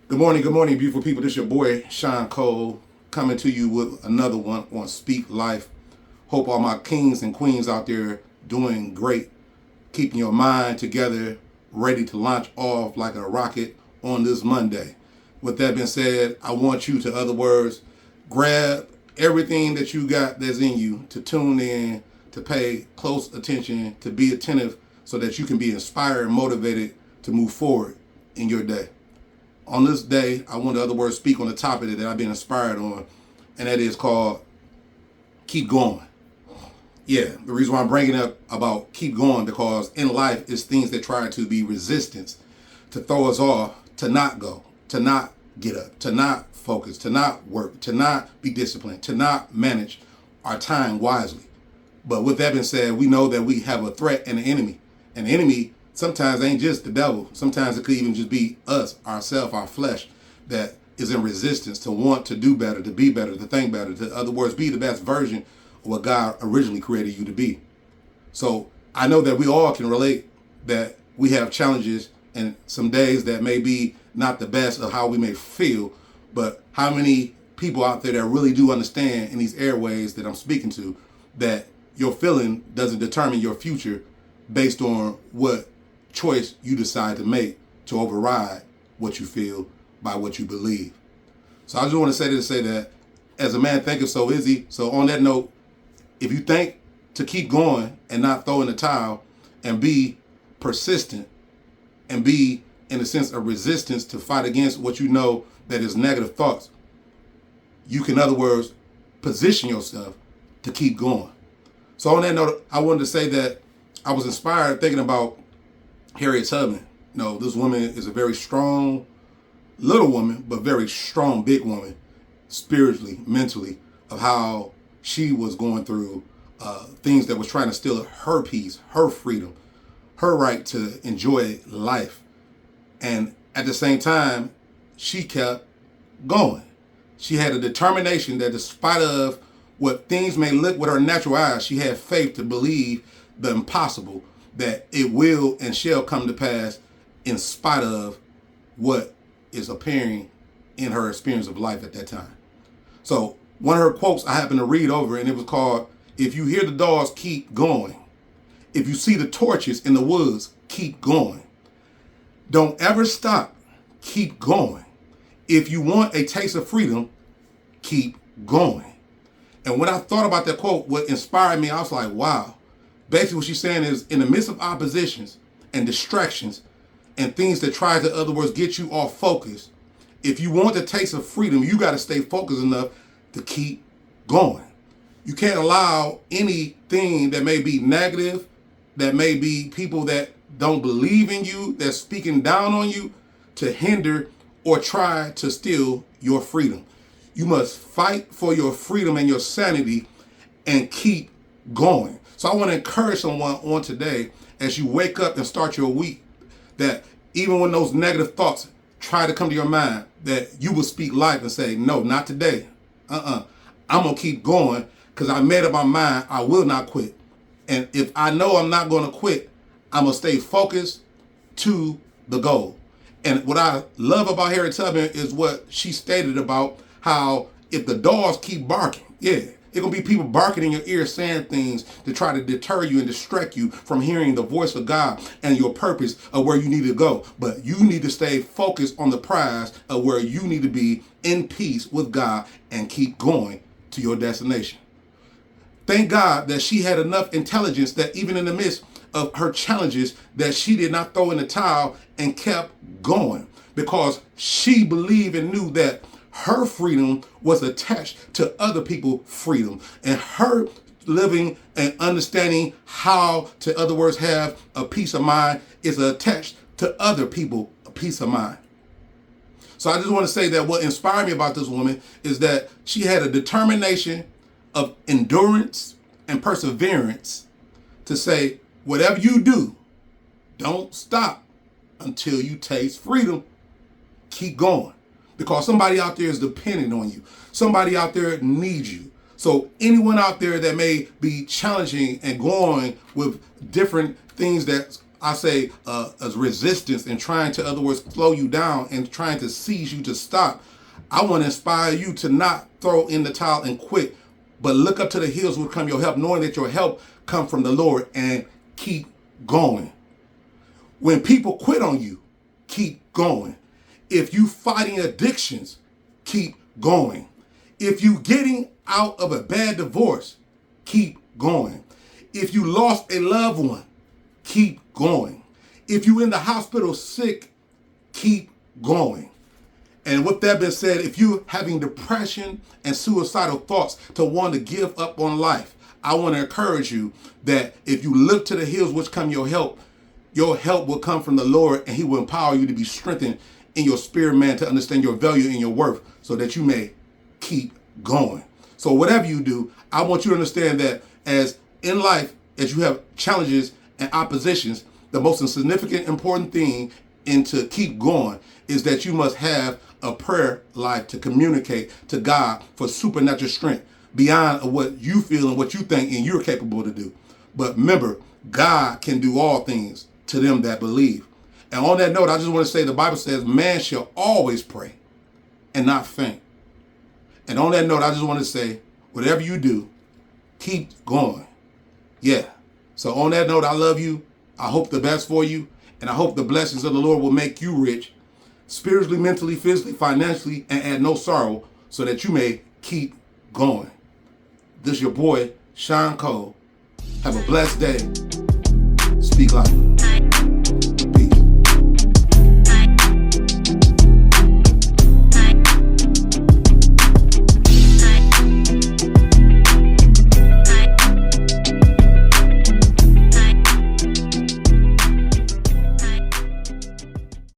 Good morning, beautiful people. This is your boy, Sean Cole, coming to you with another one on Speak Life. Hope all my kings and queens out there doing great, keeping your mind together, ready to launch off like a rocket on this Monday. With that being said, I want you to, other words, grab everything that you got that's in you to tune in, to pay close attention, to be attentive so that you can be inspired and motivated to move forward in your day. On this day, I want to, other words, speak on the topic that I've been inspired on, and that is called keep going. Yeah, the reason why I'm bringing up about keep going because in life is things that try to be resistance, to throw us off, to not go, to not get up, to not focus, to not work, to not be disciplined, to not manage our time wisely. But with that being said, we know that we have a threat and an enemy. An enemy sometimes ain't just the devil. Sometimes it could even just be us, ourselves, our flesh that is in resistance to want to do better, to be better, to think better, to, in other words, be the best version of what God originally created you to be. So I know that we all can relate that we have challenges and some days that may be not the best of how we may feel, but how many people out there that really do understand in these airways that I'm speaking to that your feeling doesn't determine your future based on what choice you decide to make to override what you feel by what you believe. So I just want to say that as a man thinketh, so is he. So on that note, if you think to keep going and not throw in the towel and be persistent and be in a sense of resistance to fight against what you know that is negative thoughts, you can, in other words, position yourself to keep going. So on that note, I wanted to say that I was inspired thinking about Harriet Tubman. You know, this woman is a very strong little woman, but very strong big woman, spiritually, mentally, of how she was going through things that was trying to steal her peace, her freedom, her right to enjoy life. And at the same time, she kept going. She had a determination that despite of what things may look with her natural eyes, she had faith to believe the impossible, that it will and shall come to pass in spite of what is appearing in her experience of life at that time. So one of her quotes I happened to read over, and it was called, "If you hear the dogs, keep going. If you see the torches in the woods, keep going. Don't ever stop, keep going. If you want a taste of freedom, keep going." And when I thought about that quote, what inspired me, I was like, wow. Basically what she's saying is in the midst of oppositions and distractions and things that try to, in other words, get you off focus, if you want the taste of freedom, you got to stay focused enough to keep going. You can't allow anything that may be negative, that may be people that don't believe in you, that's speaking down on you, to hinder or try to steal your freedom. You must fight for your freedom and your sanity and keep going. So I want to encourage someone on today as you wake up and start your week that even when those negative thoughts try to come to your mind, that you will speak life and say, no, not today. I'm going to keep going because I made up my mind I will not quit. And if I know I'm not going to quit, I'm going to stay focused to the goal. And what I love about Harriet Tubman is what she stated about how if the dogs keep barking, it's going to be people barking in your ear saying things to try to deter you and distract you from hearing the voice of God and your purpose of where you need to go. But you need to stay focused on the prize of where you need to be in peace with God and keep going to your destination. Thank God that she had enough intelligence that even in the midst of her challenges that she did not throw in the towel and kept going because she believed and knew that her freedom was attached to other people's freedom, and her living and understanding how to, in other words, have a peace of mind is attached to other people's peace of mind. So I just want to say that what inspired me about this woman is that she had a determination of endurance and perseverance to say, whatever you do, don't stop until you taste freedom. Keep going. Because somebody out there is dependent on you. Somebody out there needs you. So anyone out there that may be challenging and going with different things that's I say, as resistance and trying to, in other words, slow you down and trying to seize you to stop, I want to inspire you to not throw in the towel and quit, but look up to the hills will come your help, knowing that your help come from the Lord, and keep going. When people quit on you, keep going. If you fighting addictions, keep going. If you getting out of a bad divorce, keep going. If you lost a loved one, keep going. If you in the hospital sick, keep going. And with that being said, if you're having depression and suicidal thoughts to want to give up on life, I want to encourage you that if you look to the hills which come your help will come from the Lord, and he will empower you to be strengthened in your spirit, man, to understand your value and your worth so that you may keep going. So whatever you do, I want you to understand that as in life, as you have challenges and oppositions, the most significant, important thing and to keep going is that you must have a prayer life to communicate to God for supernatural strength beyond what you feel and what you think and you're capable to do. But remember, God can do all things to them that believe. And on that note, I just want to say the Bible says man shall always pray and not faint. And on that note, I just want to say, whatever you do, keep going. Yeah. So on that note, I love you. I hope the best for you. And I hope the blessings of the Lord will make you rich, spiritually, mentally, physically, financially, and add no sorrow, so that you may keep going. This is your boy, Sean Cole. Have a blessed day. Speak life.